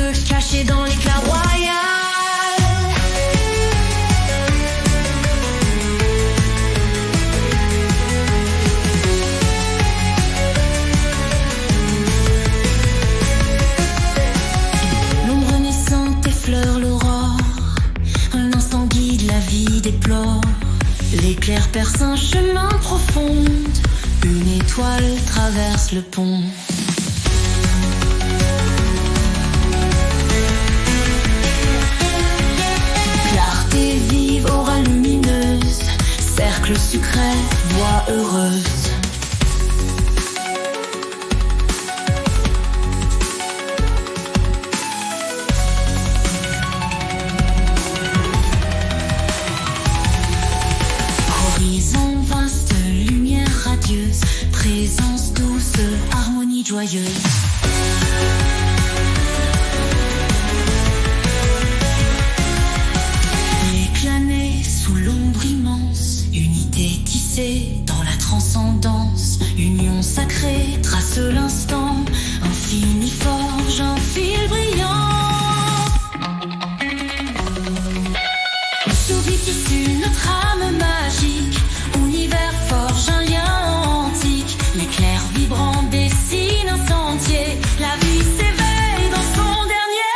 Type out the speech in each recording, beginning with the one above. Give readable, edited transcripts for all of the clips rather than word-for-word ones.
feu caché dans l'éclat royal. L'ombre naissante effleure l'aurore, un instant guide la vie déplore. L'éclair perce un chemin profond, une étoile traverse le pont. Clarté vive, aura lumineuse, cercle sucré, voix heureuse. Horizon vaste, lumière radieuse, présence douce, harmonie joyeuse. Sous l'ombre immense, unité tissée dans la transcendance, union sacrée trace l'instant, infini forge un fil brillant. Soubi tissu notre âme magique, univers forge un lien antique, l'éclair vibrant dessine un sentier, la vie s'éveille dans son dernier.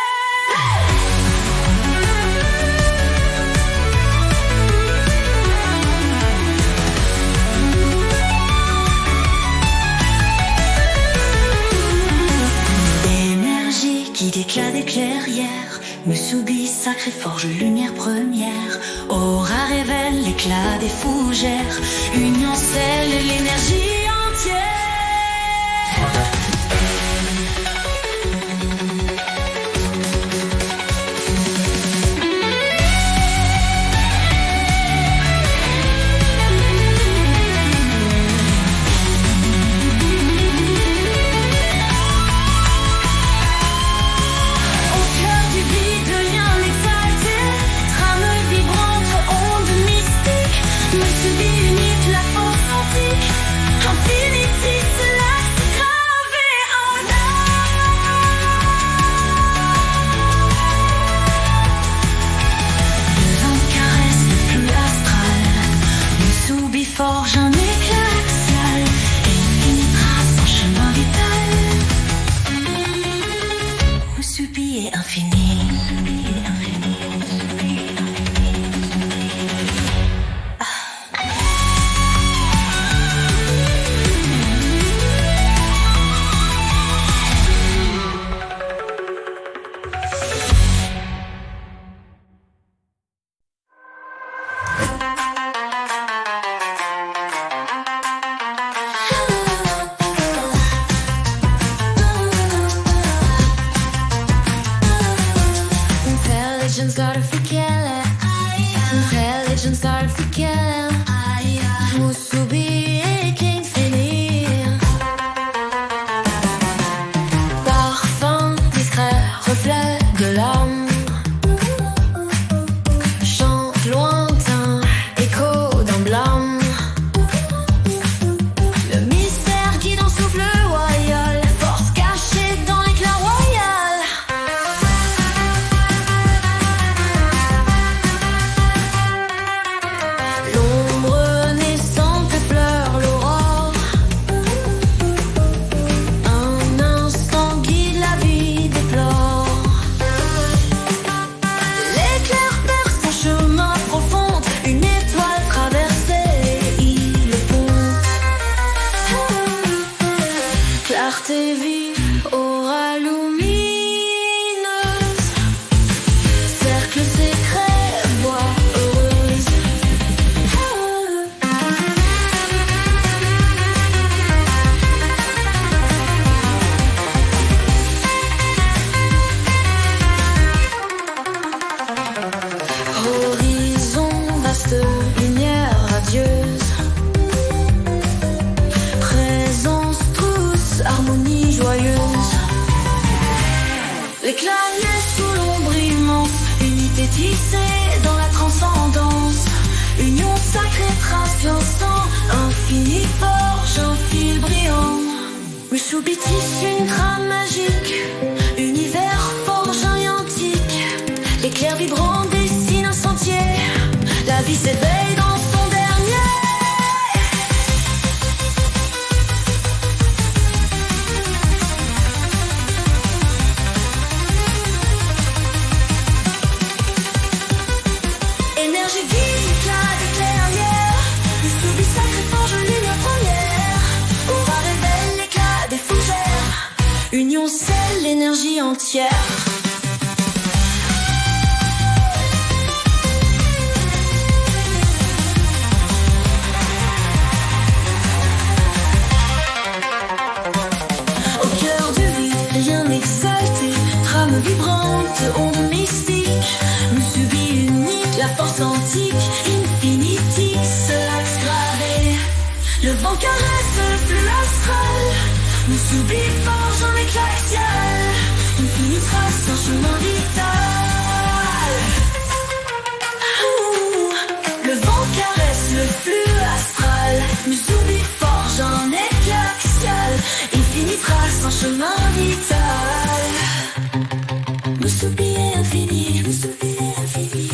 D'éclat d'éclairière, Musubi, sacré forge, lumière première. Aura révèle l'éclat des fougères, union scelle l'énergie entière. Forge un éclat axial et une trace en chemin vital. Musubi est infini. Intelligence gotta forget it. Intelligence gotta forget it. Musubi est infini. Parfum discret, reflet de l'âme. Chant lointain, écho d'un blâme. Le mystère guide en souffle royal, force cachée dans l'éclat royal. L'ombre naissante effleure l'aurore, un instant guide la vie déplore. L'éclair perce un chemin profond, une étoile traversée le pont. Clarté vive, aura lumineuse, cercle secret, voix heureuse. Horizon vaste, lumière radieuse, présence trousse, harmonie joyeuse. L'éclat naît sous l'ombre immense, unité tissée dans la transcendance, union sacrée trace l'instant, infini forge un fil brillant. Musubi tisse une trame magique, univers forge s'éveille dans son dernier. Énergie vive, éclat d'éclairière, le soubi sacré forge lumière première. Aura révèle l'éclat des fougères, union scelle l'énergie entière. Vibrante, onde mystique, nous subit unique, la force antique, infinitique, l'axe gravé. Le vent caresse le flux astral, nous subit forge en éclat axial, infini trace un chemin vital. Le vent caresse le flux astral, nous subit forge en éclat axial, infini trace un chemin vital. Musubi infini, Musubi infini.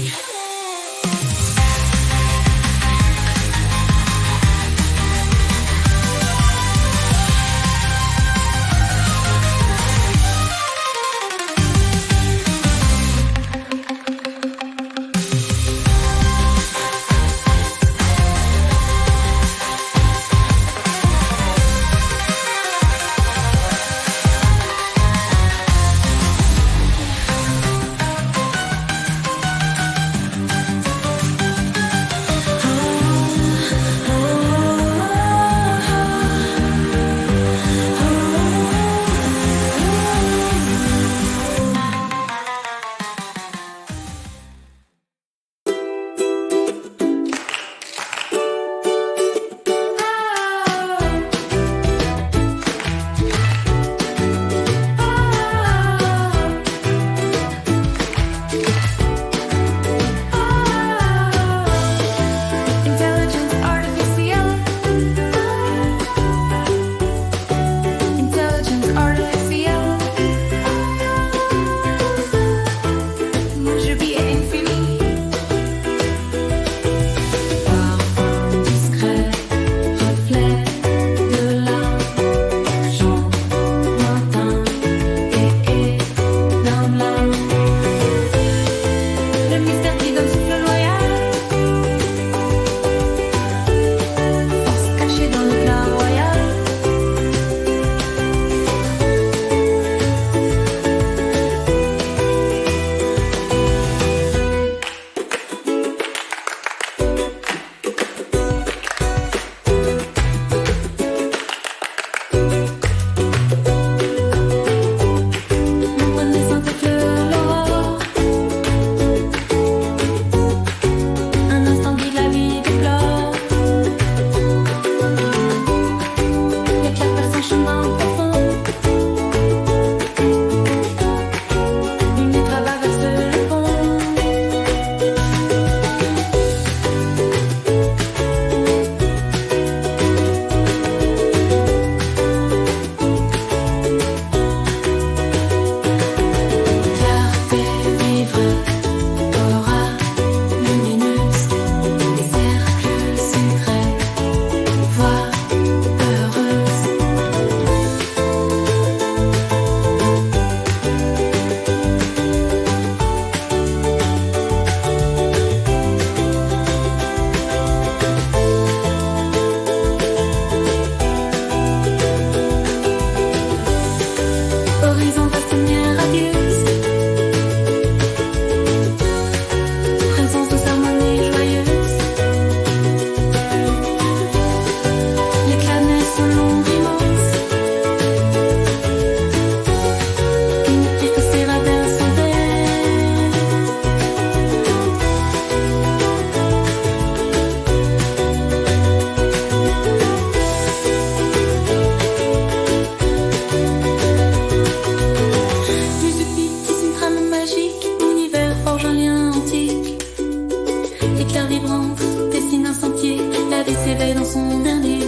s'éveille dans son dernier.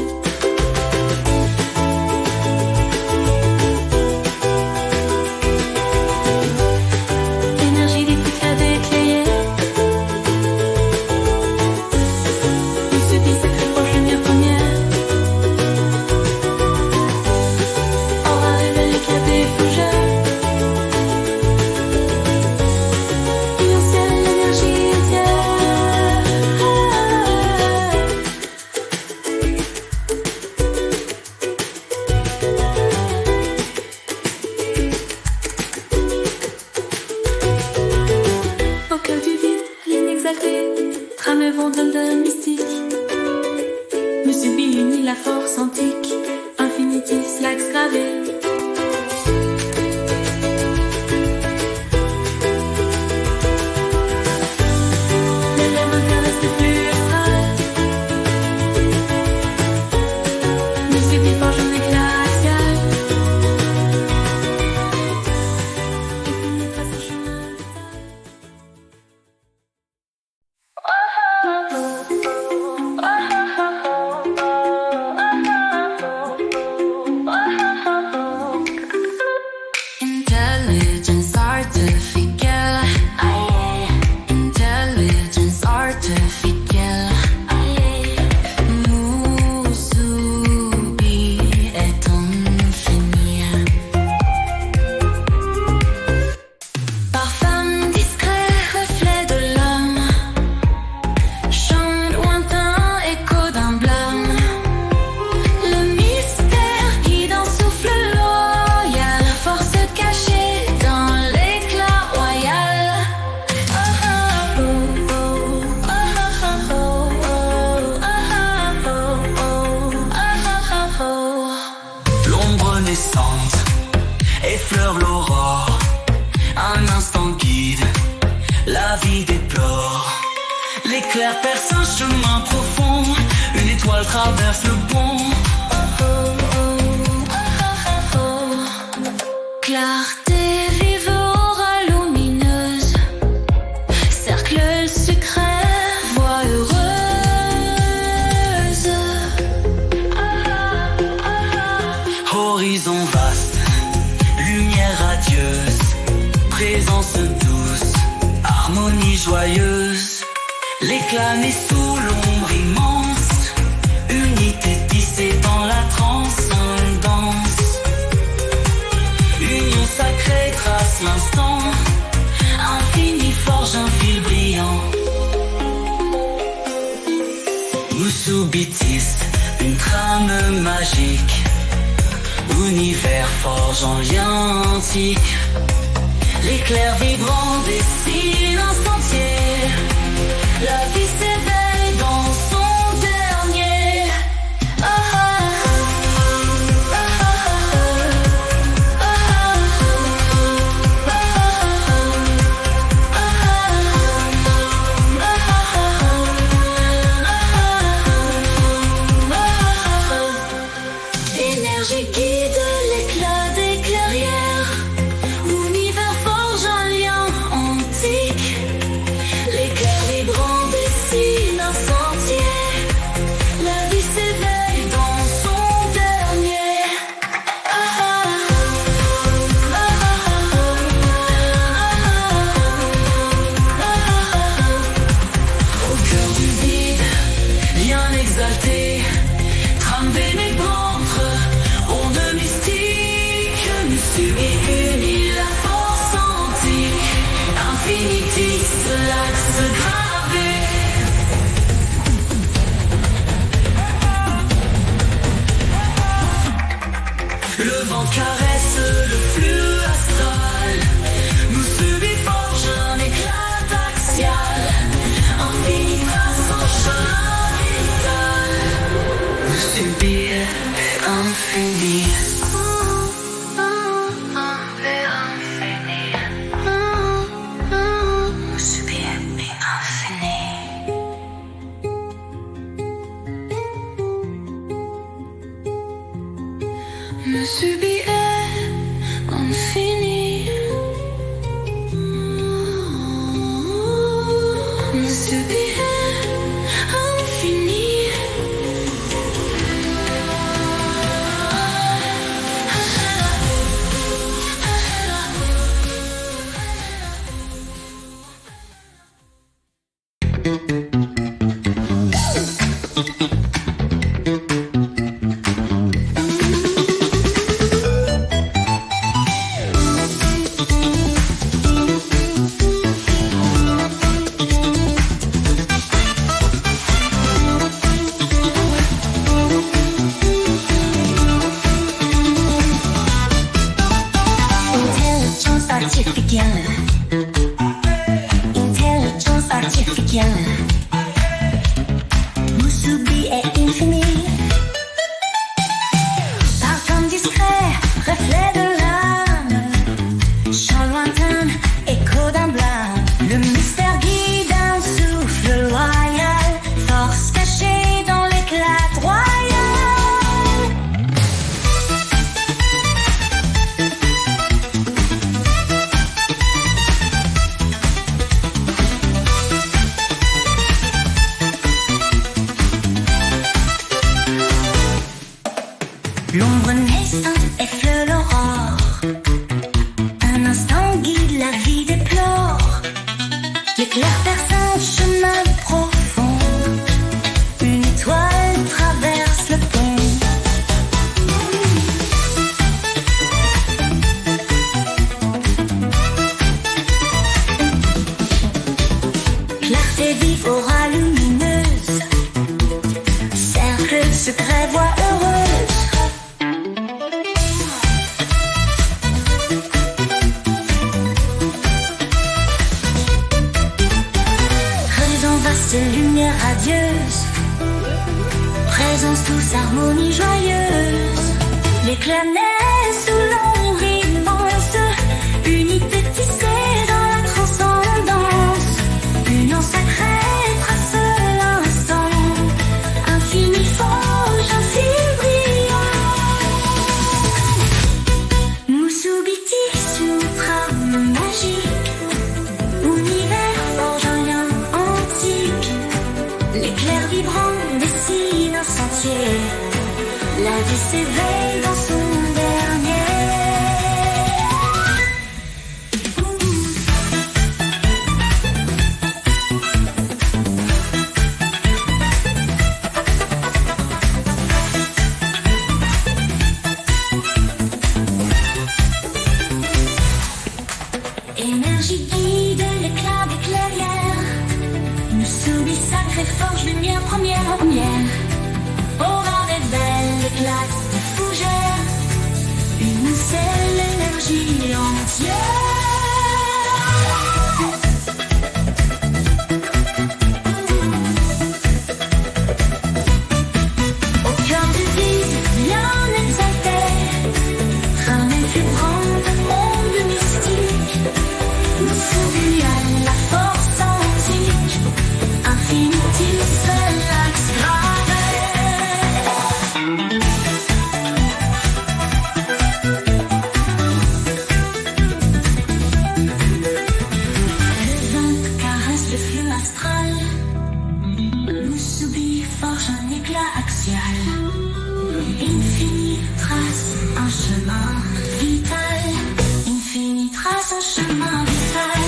Énergie des éclats d'éclair. Musubi unit la force antique, infinitis l'axe gravé. L'élément terrestre plus astral. Musubi forge un éclat axial. Infinite trace un chemin vital. Intelligence artificial, intelligence artificial. Musubi est infini. Parfum discret, reflet de l'homme. Chant lointain, écho d'un blâme. Le mystère guide un souffle loyal. Force cachée dans l'éclat royal. L'ombre naissante effleure l'aurore. Un instant guide, la vie déplore. L'éclair perce un chemin profond. Une étoile traverse le pont. Clarté vive, aura lumineuse. Cercle sucré, voix heureuse. Horizon vaste, lumière radieuse. Présence douce, harmonie joyeuse. L'éclat naît sous l'ombre immense. Unité tissée dans la transcendance. Union sacrée trace l'instant. Infini forge un fil brillant. Musubitis, une trame magique. Univers forge en lien antique. L'éclair vibrant dessine un sentier. La vie s'éveille dans son dernier. Énergie guide l'éclat des clairières. Univers forge un lien antique. L'éclair vibrant dessine un sentier. La vie s'éveille dans son dernier. Au cœur du vide, lien exalté. Trame pénétrante, onde mystique. Musubi unit la force antique. Infinitis, l'axe gravé. Le vent caresse le flux astral. Musubi forge un éclat axial. Infini trace un chemin vital. Musubi est infini. Musubi est infini. Musubi est infini. Musubi est infini. Musubi est l'infini. Parfum discret, reflet de l'âme, chant lointain, écho d'un blâme. Le mystère guide un souffle loyal, force cachée dans l'éclat royal. L'ombre naissante effleure l'aurore, un instant guide la vie déplore. L'éclair perce un chemin profond, une étoile traverse le pont. Clarté vive, aura lumineuse, cercle secret, voix heureuse. Lumière radieuse, présence douce, harmonie joyeuse. L'éclat naît sous l'ombre immense, unité tissée dans la transcendance. Union sacrée trace l'instant, infini forge un fil brillant. Musubiti sous trame magique, univers forge un lien. L'éclair vibrant dessine un sentier, la vie s'éveille dans son dernier. Énergie guide l'éclat des clairières, Musubi sacré forge lumière première. Aura révèle l'éclat de fougère, une seule énergie entière. Au cœur du vide, rien n'exaltait, ramène vibrante, onde mystique. Musubi a la force antique, infinitus relax grave. Le vent caresse le flux astral, Musubi forge un éclat axial. Infini trace un chemin vital, infini trace un chemin vital.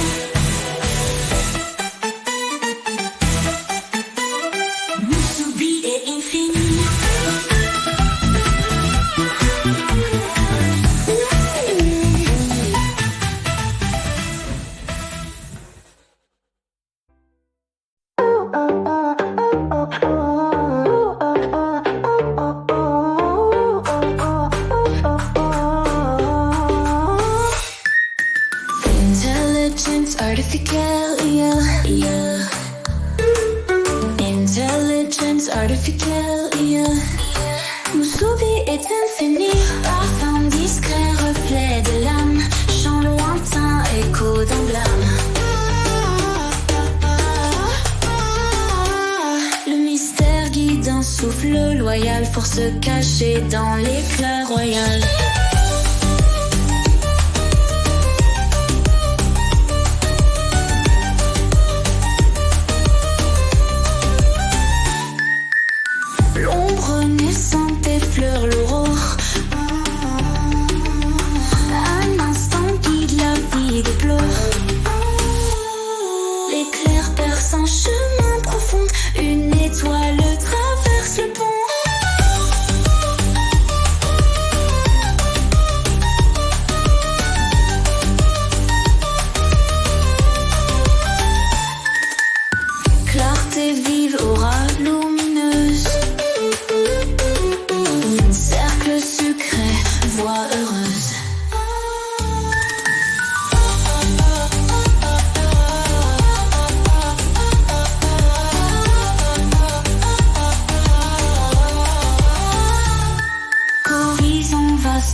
Musubi est infini. Intelligence artificielle, yeah. Intelligence artificielle, yeah. Musubi est infini, parfum discret, reflet de l'âme, chant lointain, écho d'un blâme. Le mystère guide un souffle loyal, force cachée dans l'éclat royal. L'ombre naissante effleure l'aurore, un instant guide la vie déplore. L'éclair perce un chemin profond, une étoile traverse le pont.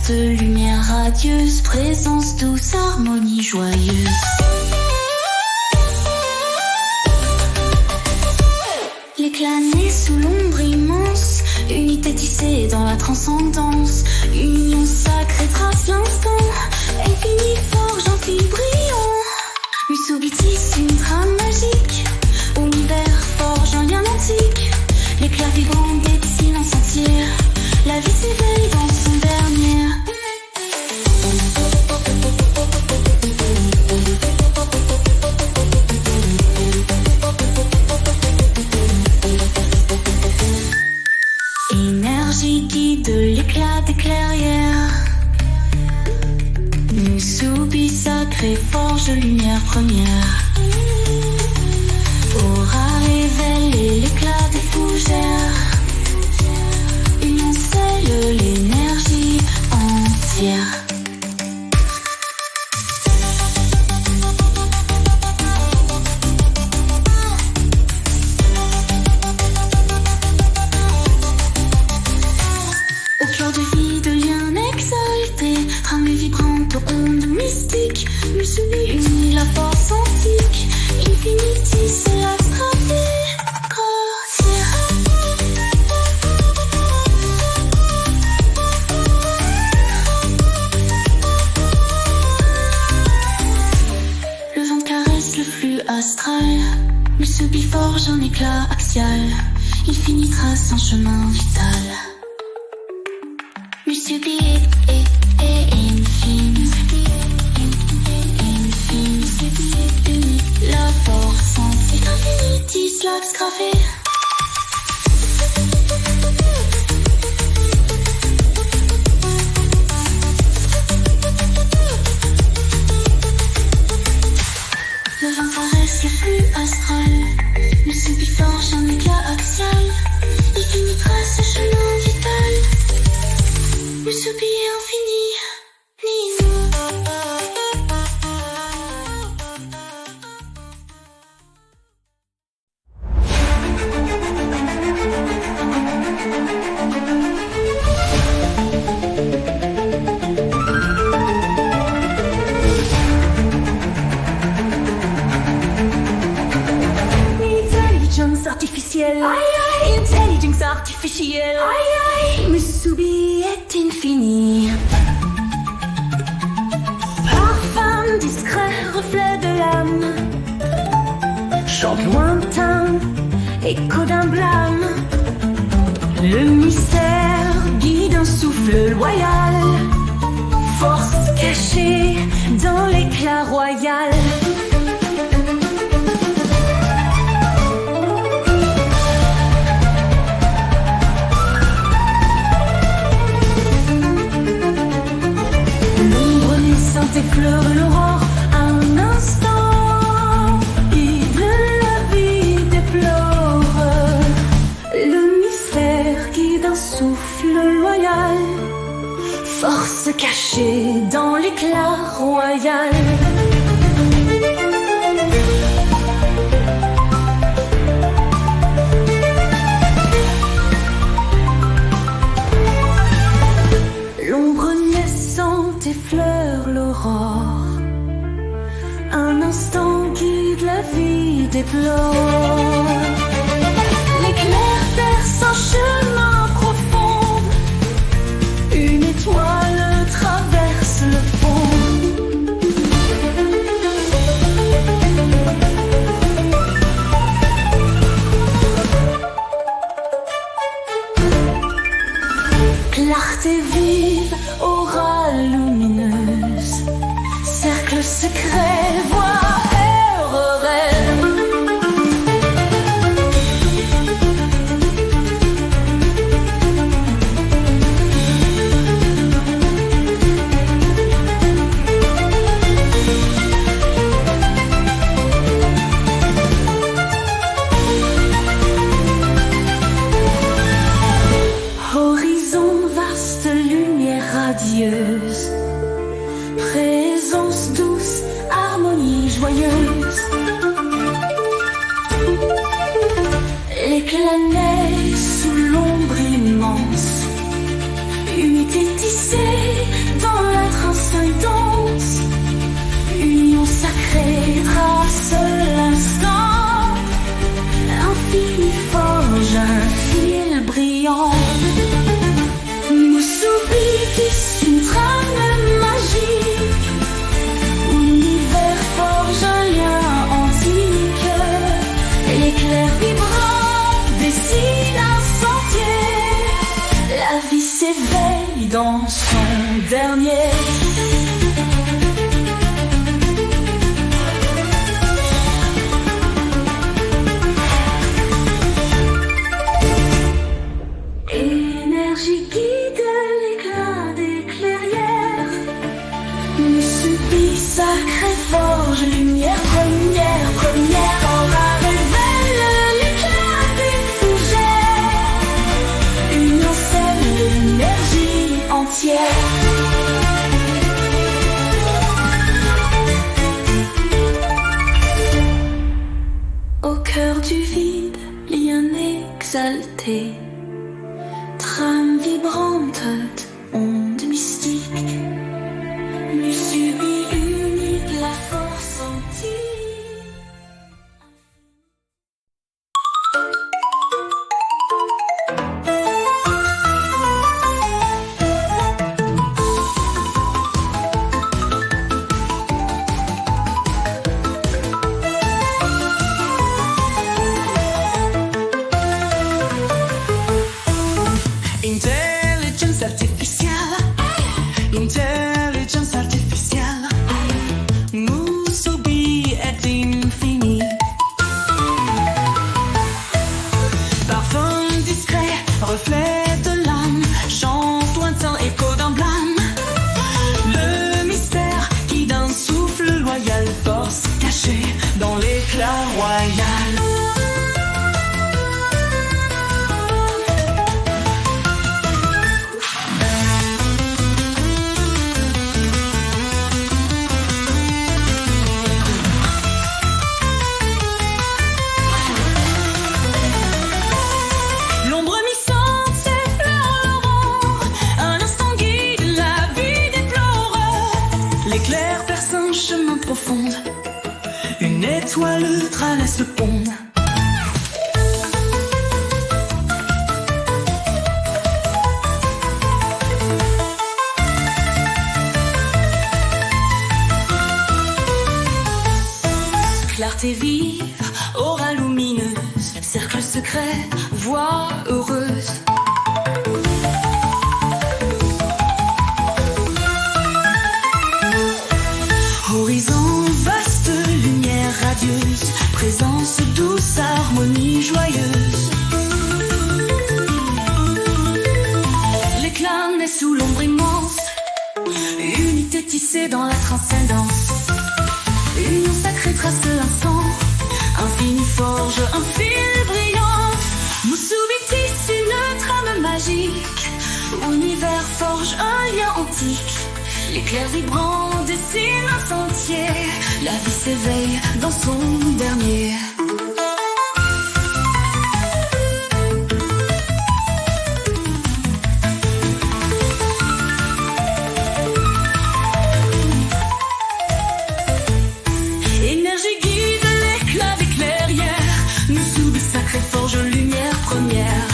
vaste lumière radieuse, présence douce, harmonie joyeuse. L'éclat né sous l'ombre immense, unité tissée dans la transcendance, union sacrée trace l'instant, infini forge un fil brillant. Mitsubishi, une trame magique, univers forge un lien antique, l'éclat vibrant dessine un sentier, la vie s'éveille dans son dernier. Énergie guide l'éclat des clairières, Musubi sacré forge lumière première, aura révélé l'éclat des fougères, union scelle l'énergie entière. Au cœur de vie de liens exaltés, trame vibrante aux ondes mystiques, Musubi unit la force antique, Infinity c'est la stratégie grossière. Le vent caresse le flux astral, Musubi forge un éclat axial, Infini trace un chemin vital. Musubi est infini, infini, la force antique, Infinity slaps gravé. Le vent caresse le flux astral, Musubi forge un éclat axial, Infini trace un chemin vital. Musubi est infini, Intelligence artificielle, intelligence artificielle, Musubi est infini. Parfum discret, reflet de l'âme, chant lointain, écho d'un blâme. Le mystère guide un souffle loyal, force cachée dans l'éclat royal. L'ombre naissante effleure l'aurore, un instant, guide la vie déplore. Le mystère guide un souffle loyal, force cachée dans l'éclat royal. L'ombre naissante effleure l'aurore, un instant guide la vie déplore. L'éclair perce un chemin profond, une étoile traverse le pont. Clarté vive, aura lumineuse, cercle secret, voix heureux rêve. Horizon vaste, lumière radieuse, présence douce, harmonie joyeuse. L'éclat naît sous l'ombre immense, unité tissée trace l'instant. Infini forge un fil brillant. Musubi tisse une trame magique. Univers forge un lien antique. L'éclair vibrant dessine un sentier. La vie s'éveille dans son dernier. Énergie guide l'éclat des clairières. Musubi sacré forge lumière première, première. Aura révèle l'éclat des fougères. Union scelle l'énergie entière. Au cœur du vide, lien exalté. Trame vibrante, onde mystique. Musubi unique, la force antique. Intelligence artificielle, intelligence artificielle. Musubi est infini. Parfum discret, reflet de l'âme, chant lointain, écho d'un blâme. Le mystère qui d'un souffle loyal, force cachée dans l'éclat royal. L'éclair perce un chemin profond. Une étoile traverse le pont. Clarté vive, aura lumineuse, cercle secret, voix heureuse. Horizon vaste, lumière radieuse, présence douce, harmonie joyeuse. L'éclat naît sous l'ombre immense, unité tissée dans la transcendance. Union sacrée trace l'instant, infini forge un fil brillant. Musubi tisse une trame magique, univers forge un lien antique. L'éclair vibrant dessine un sentier. La vie s'éveille dans son dernier. Énergie guide l'éclat des clairières. Musubi sacré forge lumière première.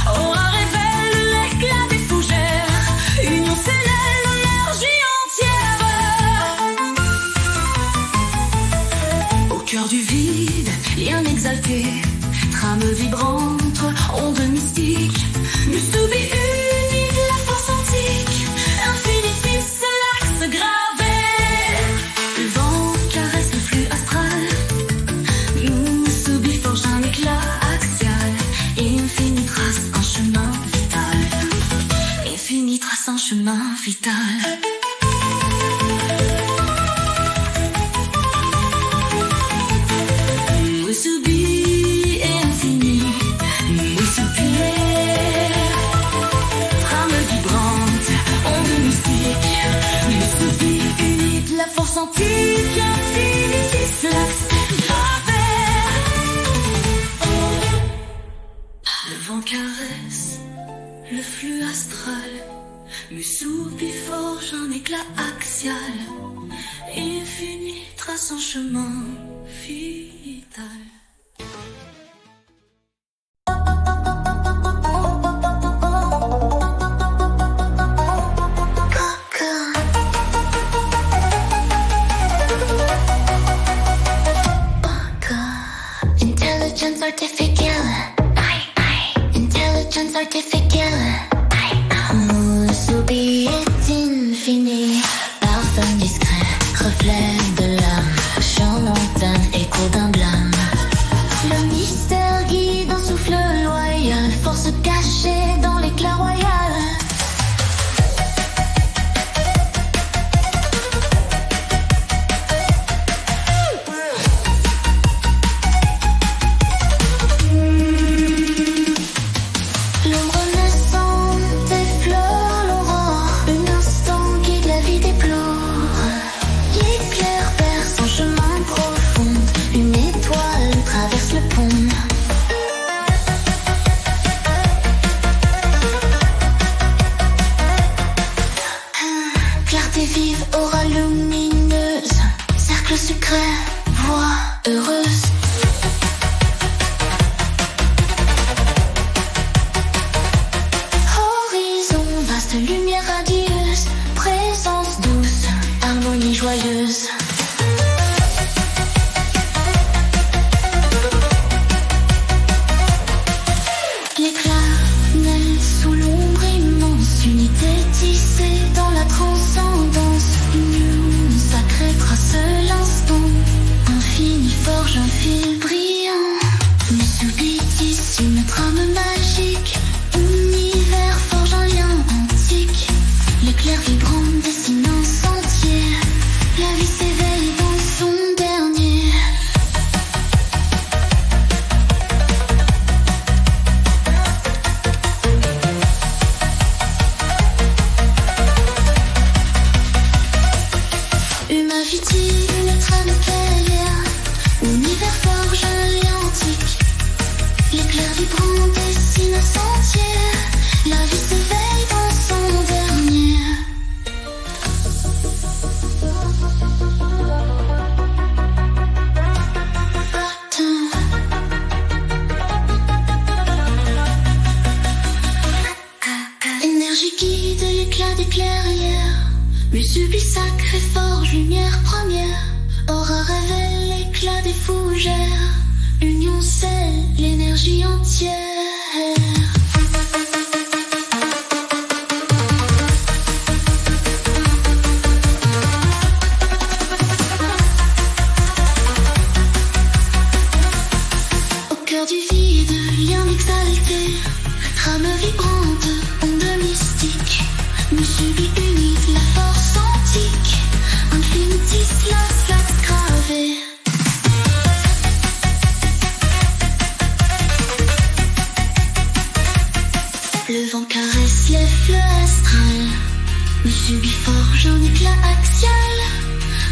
Aura révèle l'éclat des fougères. Union scelle l'énergie entière. Au cœur du vide, lien exalté. Trame vibrante, onde mystique. Musubi unique, la force antique. Infinitif, l'axe gravé. Le vent caresse le flux astral. Musubi forge un éclat axial. Infini trace un chemin vital. Infini trace un chemin vital. Musubi est infini. Musubi est trame vibrante, onde mystique. Musubi unique, la force antique. Infinitif, l'axe gravé. Le vent caresse le flux astral. Musubi forge un éclat axial. Infini trace un chemin vital. Intelligence artificial. Intelligence artificial. Musubi est infini. Parfum discret, reflet de l'âme. Chant montagne, écho d'un blâme. Le mystère guide un souffle loyal. Force cachée dans l'éclat royal. Clarté vive, aura lumineuse. Cercle secret, voix heureuse. Horizon, vaste lumière radieuse. Présence douce, harmonie joyeuse. L'éclat naît sous l'ombre immense. Unité tissée dans la transcendance. Union sacrée trace l'instant. Infini forge un fil brillant. Musubi tisse une trame magique. Univers forge un lien antique. L'éclair vibrant dessine un sentier. La vie s'éveille dans son dernier. Humaviti, une trame clairière. Univers forge un lien antique. L'éclair vibrant dessine un sentier. La vie s'éveille dans son dernier. Énergie guide l'éclat des clairières. Musubi sacré forge lumière première. Aura révèle l'éclat des fougères. Union scelle l'énergie entière. Au cœur du vide, lien exalté. Trame vibrante, onde mystique. Musubi unique, la force antique. Infinitis, la gravée. Le vent caresse les fleurs astrales. Musubi forge un éclat axial.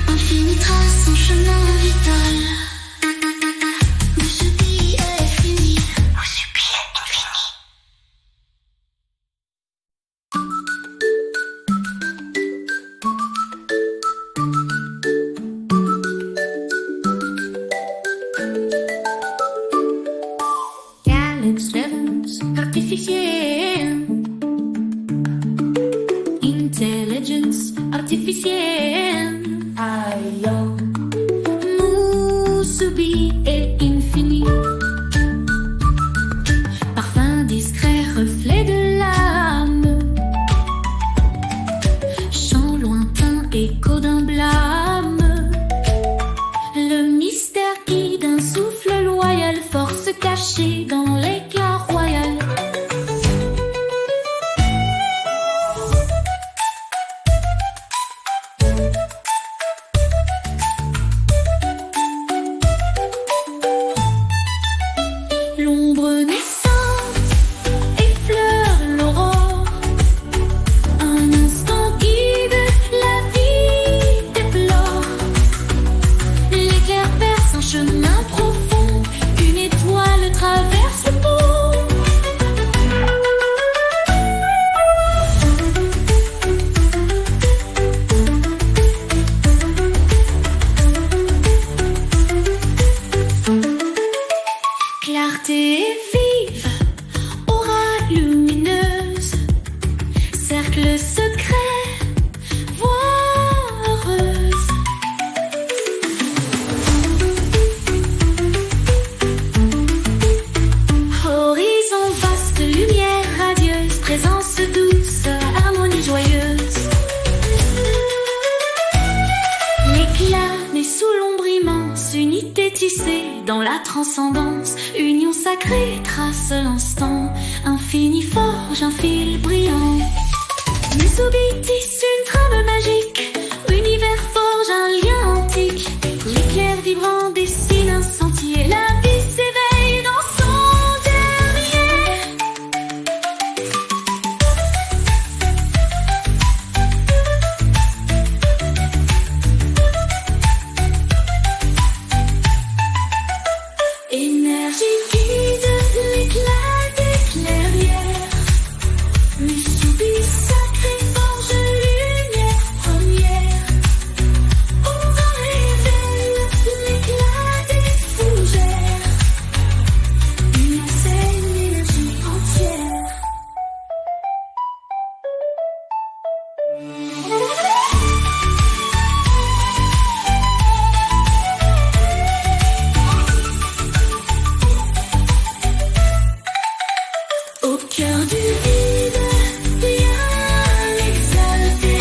Infini trace son chemin vital. Musubi est fini. Musubi est infini. Intelligence artificielle. Intelligence artificielle. Ayo. Musubi est infini. Parfum discret, reflet de l'âme. Chant lointain, écho d'un blâme. Le mystère guide un souffle loyal. Force cachée dans l'éclat royal. secret, voix heureuse. Horizon vaste, lumière radieuse, présence douce, harmonie joyeuse. L'éclat naît sous l'ombre immense, unité tissée dans la transcendance. Union sacrée trace l'instant, infini forge un fil brillant. Musubi tisse une trame magique, univers forge un lien antique. L'éclair vibrant dessine un sentier, la vie s'éveille dans son dernier. Énergie guide l'éclat des clairières. Musubi sacré forge lumière première. Aura révèle l'éclat des fougères. Une scène énergie entière. Au cœur du vide, bien exalté,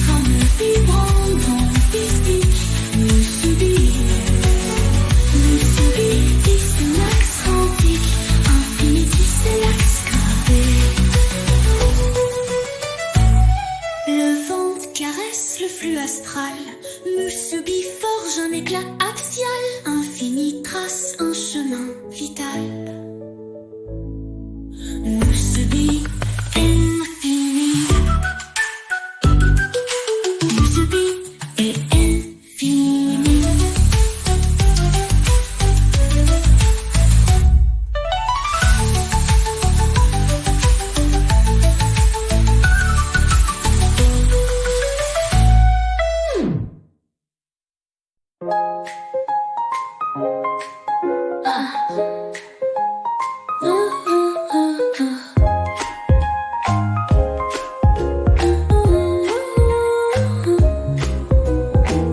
comme vibrant dans mystique, Musubi tisse l'axe antique, infini tisse l'axe gravé. Le vent caresse le flux astral, Musubi forge un éclat axial, infini trace un chemin vital. Musubi infini. Musubi est infini.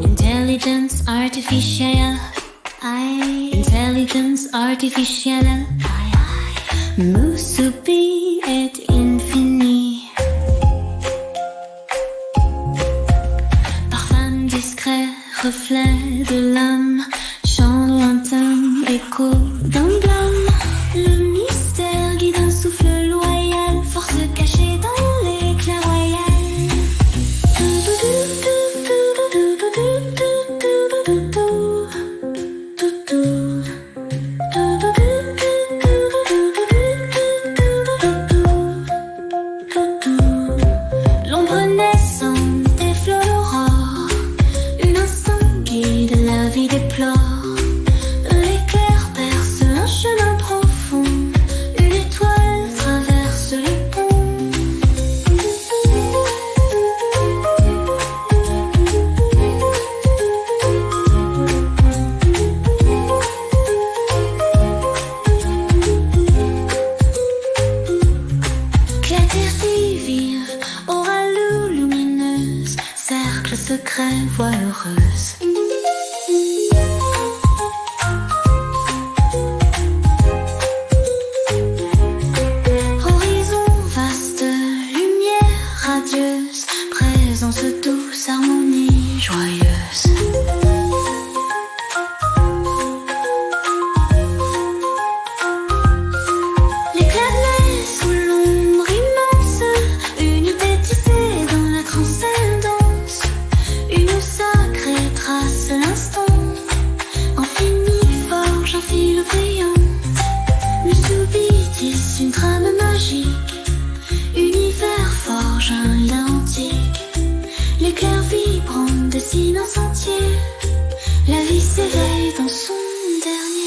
Intelligence artificielle, intelligence artificielle, Musubi est infini. Parfum discret, reflet de l'âme, chant lointain, écho d'un blâme. Le mystère guide un souffle loyal, force cachée dans l'éclat royal. L'ombre naissante effleure l'aurore, une instant guide la vie déplore. L'éclair perce un chemin profond, une étoile traverse les ponts. Clarté vive, aura lumineuse, cercle secret, voix heureuse. Horizon vaste, lumière radieuse, présence douce, harmonie joyeuse. L'éclat naît sous l'ombre immense, unité tissée dans la transcendance. Union sacrée trace l'instant, infini forge un fil brillant. Musubi tisse une trame magique, univers forge un lien antique. L'éclair vibrant dessine un sentier, la vie s'éveille dans son dernier.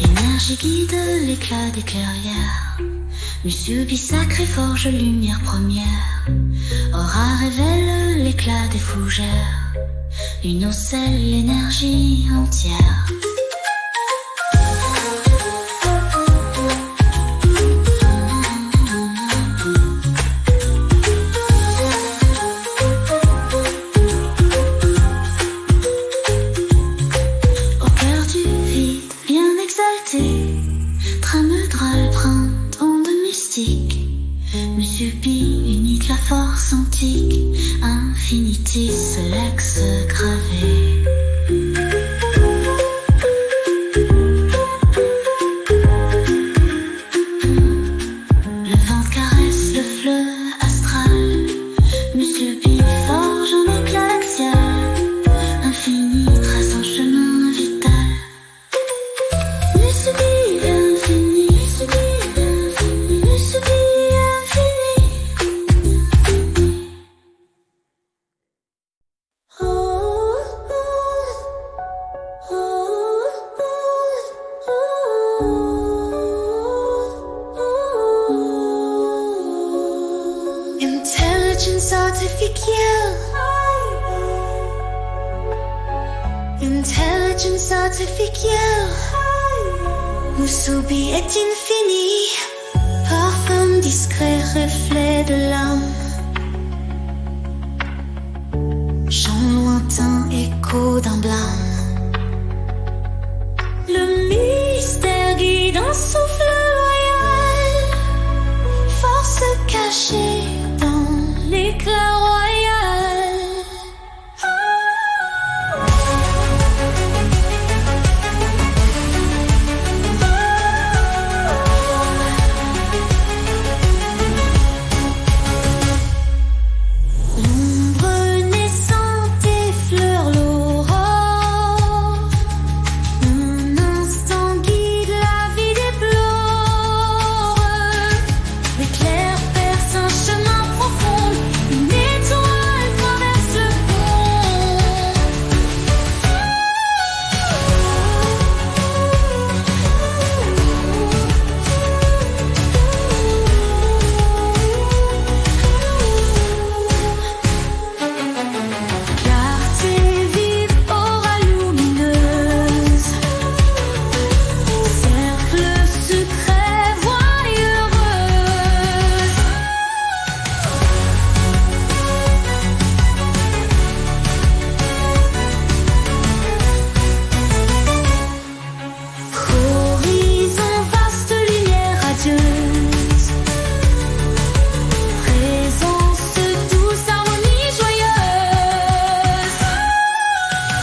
Énergie guide l'éclat des clairières, Musubi sacré forge lumière première. Aura l'éclat des fougères, une ocelle l'énergie entière. Au cœur du vide, bien exalté, tramudra le printemps de mystique. Me subit, unique la force antique, infinitis, l'ex gravé. Le vent caresse le fleuve astral, me subit, forge un éclat axial, infini trace un chemin vital. Me subit l'infini, me subit l'infini, me subit l'infini. Intelligence artificielle. Intelligence artificielle. Musubi est infini. Parfum discret, reflet de l'âme. Chant lointain, écho d'un blâme. Le mystère guide un souffle royal. Force cachée dans l'éclat royal. L'ombre naissante effleure l'aurore. Un instant guide la vie déplore. L'éclair perce un chemin profond. Une étoile traverse le clarté vive, aura lumineuse. Cercle secret, voie heureuse. Horizon vaste, lumière radieuse. Présence douce, harmonie joyeuse.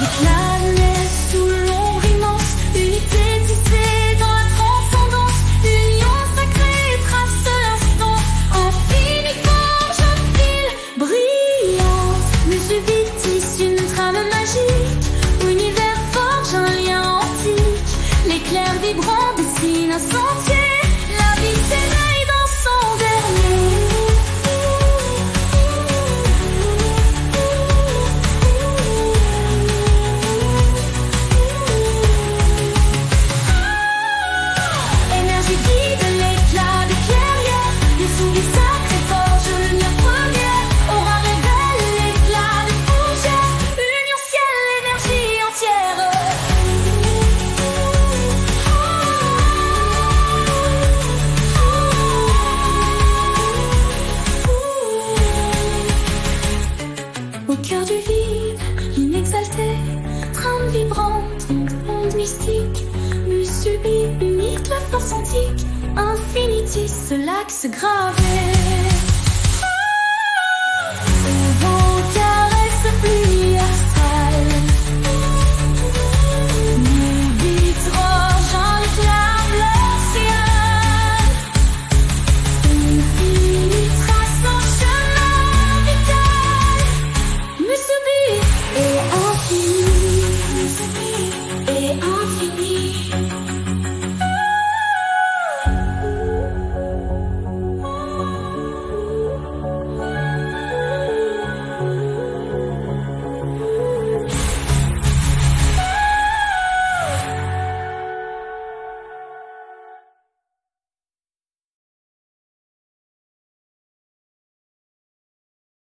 L'éclat naît sous l'ombre immense, unité tissée dans la transcendance. Union sacrée trace l'instant, infini forge un fil brillante. Musubit tisse une trame magique, univers forge un lien antique. L'éclair vibrant dessine un sentier, la vie s'éveille dans son dernier. Énergie guide l'éclat des clairières, les souliers sacrés forgent lumière première. Aura révèle l'éclat des fougères, union ciel, énergie entière. Au cœur du vide, lune exaltée, trame vibrante, onde mystique. Musubi, unique la force antique, infinitis, l'axe gravé.